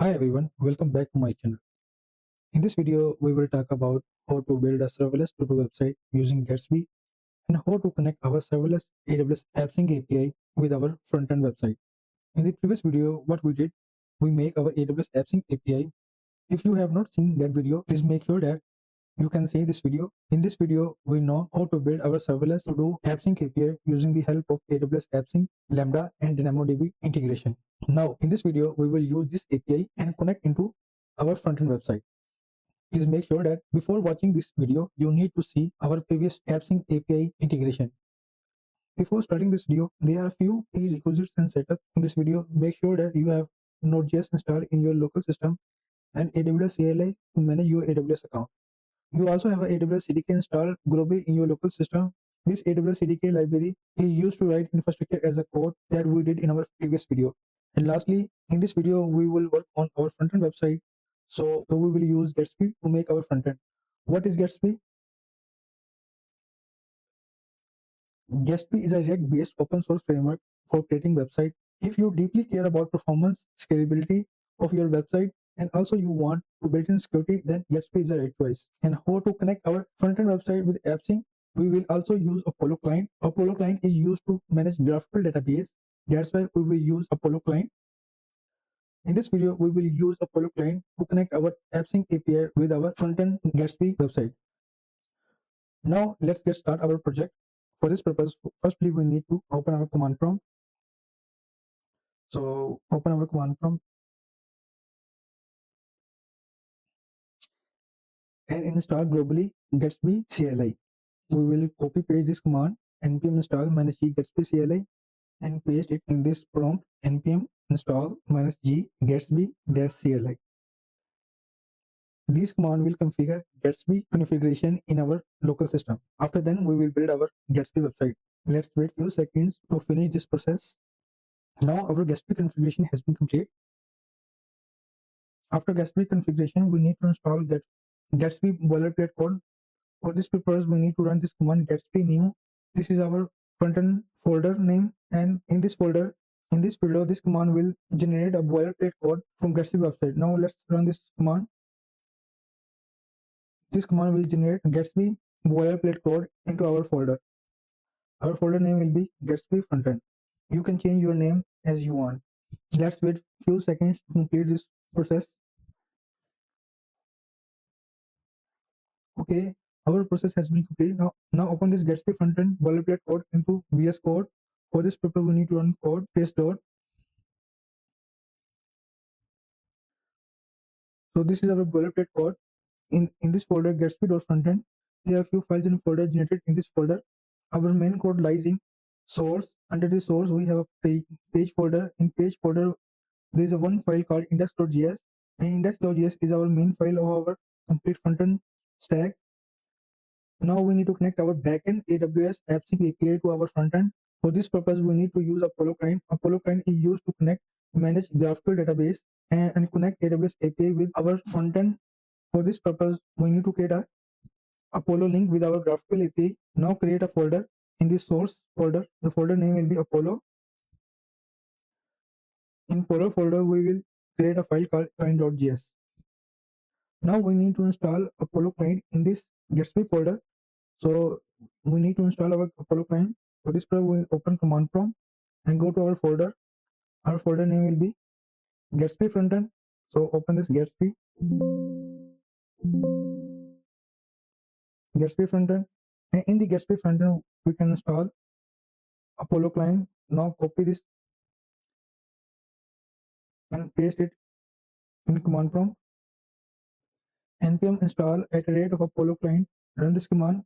Hi everyone, welcome back to my channel. In this video, we will talk about how to build a serverless TODO website using Gatsby and how to connect our serverless AWS AppSync API with our front-end website. In the previous video, what we did, we make our AWS AppSync API. If you have not seen that video, please make sure that you can see this video. In this video, we know how to build our serverless TODO AppSync API using the help of AWS AppSync, Lambda, and DynamoDB integration. Now, in this video, we will use this API and connect into our front-end website. Please make sure that before watching this video, you need to see our previous AppSync API integration. Before starting this video, there are a few key requisites and setup. In this video, make sure that you have Node.js installed in your local system and AWS CLI to manage your AWS account. You also have a AWS CDK installed globally in your local system. This AWS CDK library is used to write infrastructure as a code that we did in our previous video. And lastly, in this video, we will work on our front-end website. So we will use Gatsby to make our front-end. What is Gatsby? Gatsby is a React-based open source framework for creating website. If you deeply care about performance, scalability of your website, and also you want to build in security, then Gatsby is the right choice. And how to connect our front-end website with AppSync? We will also use Apollo client. Apollo client is used to manage GraphQL database. That's why we will use Apollo client. In this video, we will use Apollo client to connect our AppSync API with our front-end Gatsby website. Now let's get started our project. For this purpose, firstly we need to open our command prompt. So open our command prompt and install globally Gatsby CLI. We will copy paste this command npm install -g Gatsby CLI and paste it in this prompt npm install -g Gatsby-CLI. This command will configure Gatsby configuration in our local system. After then, we will build our Gatsby website. Let's wait few seconds to finish this process. Now our Gatsby configuration has been complete. After Gatsby configuration, we need to install Gatsby boilerplate code. For this purpose, we need to run this command Gatsby new. This is our front-end folder name, and in this folder, this command will generate a boilerplate code from Gatsby website. Now let's run this command. This command will generate Gatsby boilerplate code into our folder. Our folder name will be Gatsby frontend. You can change your name as you want. Let's wait few seconds to complete this process. Okay, our process has been complete. Now open this Gatsby frontend boilerplate code into VS Code. For this purpose, we need to run code paste dot. So this is our boilerplate code. In this folder Gatsby.frontend, there are few files in folder generated in this folder. Our main code lies in source. Under the source, we have a page folder. In page folder, there is a one file called index.js, and index.js is our main file of our complete frontend stack. Now we need to connect our backend AWS AppSync API to our frontend. For this purpose, we need to use Apollo client. Apollo client is used to manage GraphQL database and connect AWS API with our frontend. For this purpose, we need to create a Apollo link with our GraphQL API. Now create a folder. In this source folder, the folder name will be Apollo. In Apollo folder, we will create a file called client.js. Now we need to install Apollo client in this Gatsby folder. So we need to install our Apollo client. For this purpose, we open command prompt and go to our folder. Our folder name will be Gatsby frontend. So open this Gatsby frontend, and in the Gatsby frontend we can install Apollo client. Now copy this and paste it in command prompt. npm install @ of Apollo client. Run this command.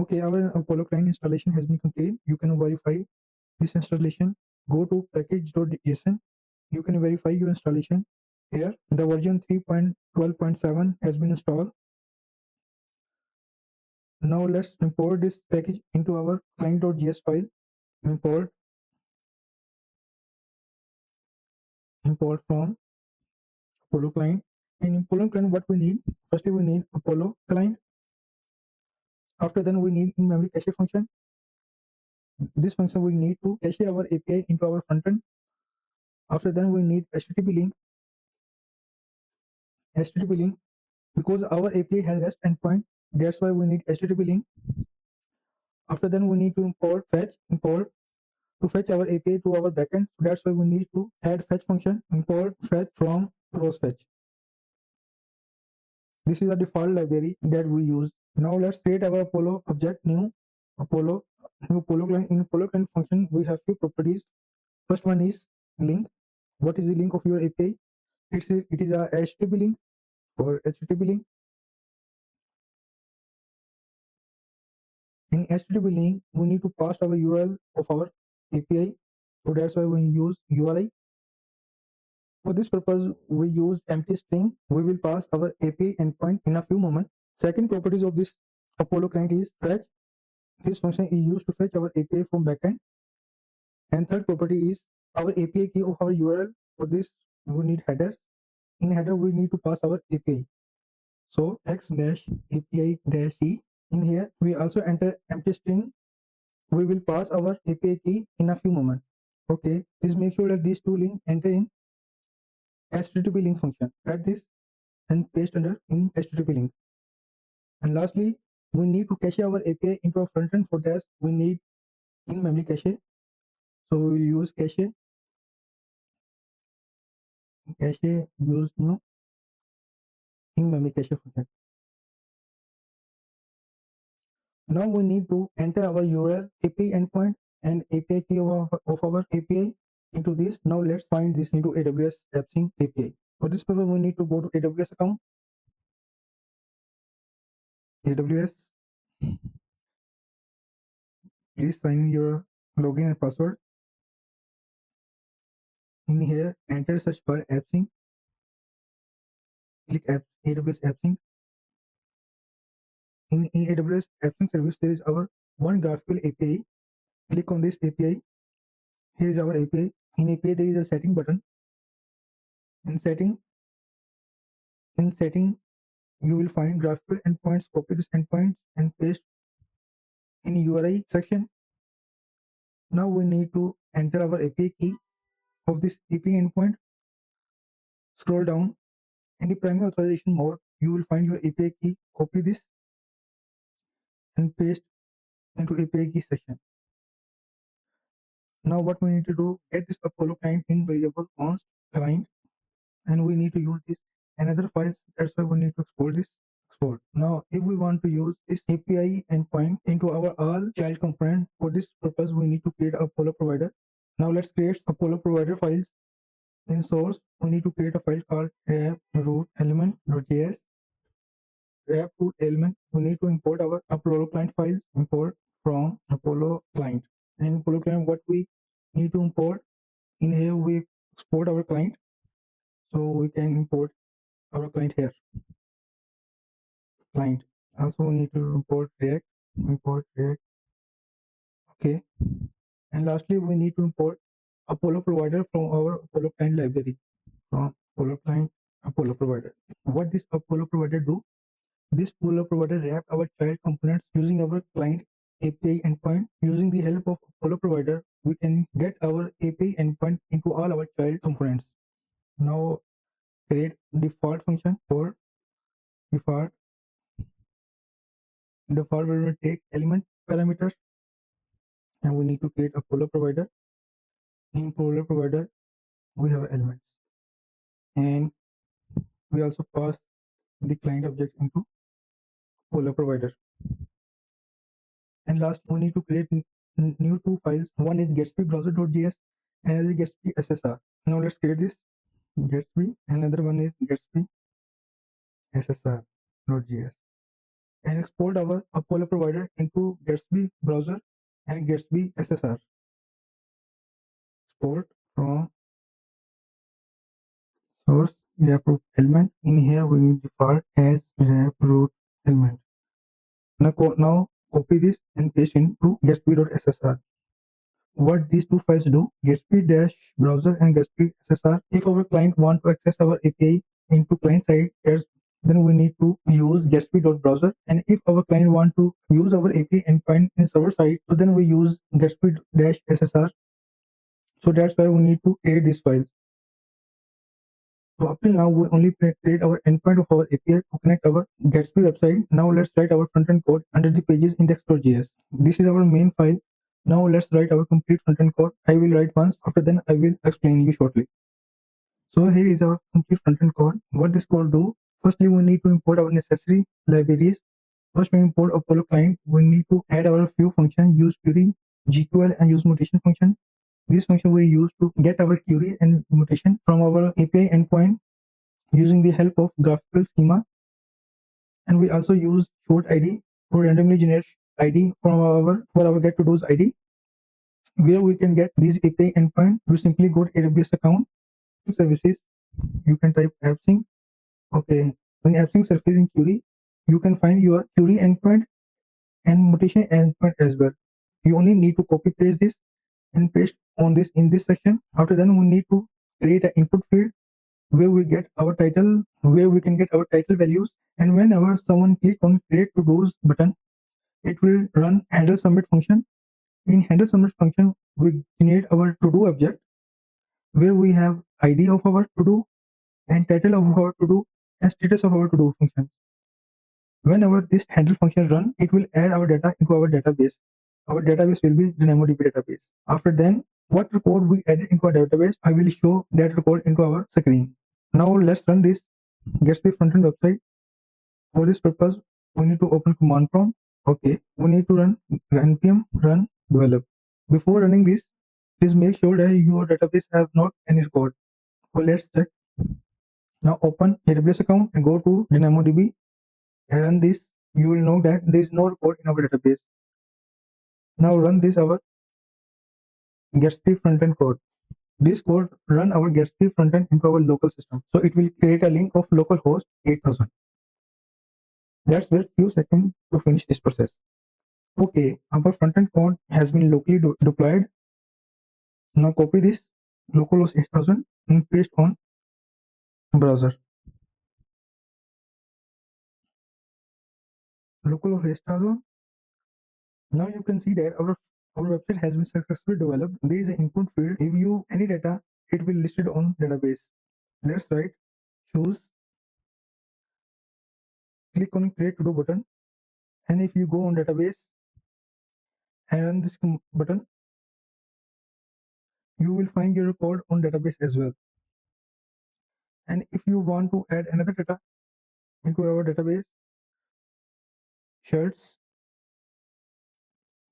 Okay, our Apollo client installation has been complete. You can verify this installation. Go to package.json. You can verify your installation here. The version 3.12.7 has been installed. Now let's import this package into our client.js file. Import from Apollo client. In Apollo client, what we need? Firstly, we need Apollo client. After then, we need in-memory cache function. This function we need to cache our API into our frontend. After then we need HTTP link because our API has REST endpoint. That's why we need HTTP link. After then we need to import to fetch our API to our backend. That's why we need to add fetch function, import fetch from cross fetch. This is a default library that we use. Now let's create our Apollo object, new Apollo client. In Apollo client function, we have few properties. First one is link. What is the link of your API? It is a HTTP link or HTTP link. In HTTP link, we need to pass our URL of our API. So that's why we use URI. For this purpose, we use empty string. We will pass our API endpoint in a few moments. Second properties of this Apollo client is fetch. This function is used to fetch our API from backend. And third property is our API key of our URL. For this, we need header. In header, we need to pass our API. So x-API-e. In here, we also enter empty string. We will pass our API key in a few moments. Okay, please make sure that these two links enter in HTTP link function. Add this and paste under in HTTP link. And lastly, we need to cache our API into a frontend. For that, we need in-memory cache. So we will use cache use new in-memory cache function. Now we need to enter our URL, API endpoint, and API key of our API into this. Now let's find this into AWS AppSync API. For this purpose, we need to go to AWS account. AWS. Please sign in your login and password. In here, enter search for AppSync. Click AWS AppSync. In AWS AppSync service, there is our one GraphQL API. Click on this API. Here is our API. In API, there is a setting button. In setting, you will find GraphQL endpoints. Copy this endpoints and paste in URI section. Now we need to enter our API key of this API endpoint. Scroll down. In the primary authorization mode, you will find your API key. Copy this and paste into API key section. Now what we need to do, get this Apollo client in variable const client, and we need to use this another file. That's why we need to export this. Now if we want to use this API endpoint into our all child component, for this purpose we need to create a Apollo provider. Now let's create Apollo provider files. In source, we need to create a file called graph element.js. Graph root element, we need to import our Apollo client files. Import from Apollo client. And Apollo client, what we need to import, in here we export our client, so we can import our client here. Client. Also we need to import React. Okay. And lastly, we need to import Apollo provider from our Apollo client library. From Apollo client, Apollo provider. What this Apollo provider do? This Apollo provider wrap our child components using our client API endpoint. Using the help of Apollo provider, we can get our API endpoint into all our child components. Now create default function for default. Default will take element parameters, and we need to create Apollo provider. In Apollo provider, we have elements, and we also pass the client object into Apollo provider. And last, we need to create new two files. One is Gatsby browser.js, and another is Gatsby SSR. Now let's create this Gatsby. Another one is Gatsby SSR.js, and export our Apollo provider into Gatsby browser and Gatsby SSR. Export from source react element. In here we need default as react element. Now copy this and paste into Gatsby.ssr. What these two files do, Gatsby-browser and Gatsby SSR. If our client want to access our API into client side, then we need to use Gatsby.browser. And if our client want to use our API endpoint in server side, so then we use Gatsby-SSR. So that's why we need to create this file. So up till now, we only create our endpoint of our API to connect our Gatsby website. Now let's write our front-end code under the pages index.js. This is our main file. Now let's write our complete front-end code. I will write once. After then, I will explain you shortly. So here is our complete front-end code. What this code do? Firstly, we need to import our necessary libraries. First, we import Apollo client. We need to add our few functions, use query, GQL, and use mutation function. This function we use to get our query and mutation from our API endpoint using the help of GraphQL schema. And we also use short ID or randomly generate ID from our get TODOs ID. Where we can get these API endpoint, you simply go to AWS account, services, you can type AppSync. Okay, in AppSync surface in query, you can find your query endpoint and mutation endpoint as well. You only need to copy paste this and paste on this in this section. After then, we need to create an input field where we get our title, where we can get our title values. And whenever someone click on create TODOs button, it will run handle submit function. In handle submit function, we generate our TODO object where we have ID of our TODO and title of our TODO and status of our TODO function. Whenever this handle function run, it will add our data into our database. Our database will be DynamoDB database. After then, what code we added into our database, I will show that code into our screen. Now let's run this Gatsby frontend website. For this purpose, we need to open command prompt. Okay, we need to run npm run develop. Before running this, please make sure that your database have not any record. So let's check. Now open AWS account and go to DynamoDB and run this. You will know that there is no record in our database. Now run this our Gatsby frontend code. This code run our Gatsby frontend into our local system. So it will create a link of localhost 8000. Let's wait few seconds to finish this process. Okay, our frontend code has been locally deployed. Now copy this localhost 8000 and paste on browser. Localhost 8000. Now you can see that our website has been successfully developed. There is an input field. If you any data, it will listed on database. Let's write choose. Click on create TODO button, and if you go on database and run this button, you will find your code on database as well. And if you want to add another data into our database, shirts,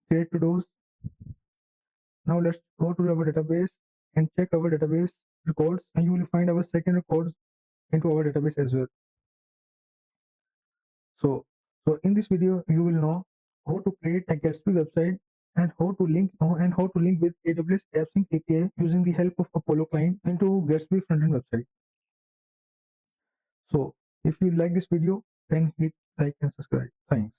create TODOs. Now let's go to our database and check our database records, and you will find our second records into our database as well. So in this video, you will know how to create a Gatsby website and how to link with AWS AppSync API using the help of Apollo client into Gatsby frontend website. So if you like this video, then hit like and subscribe. Thanks.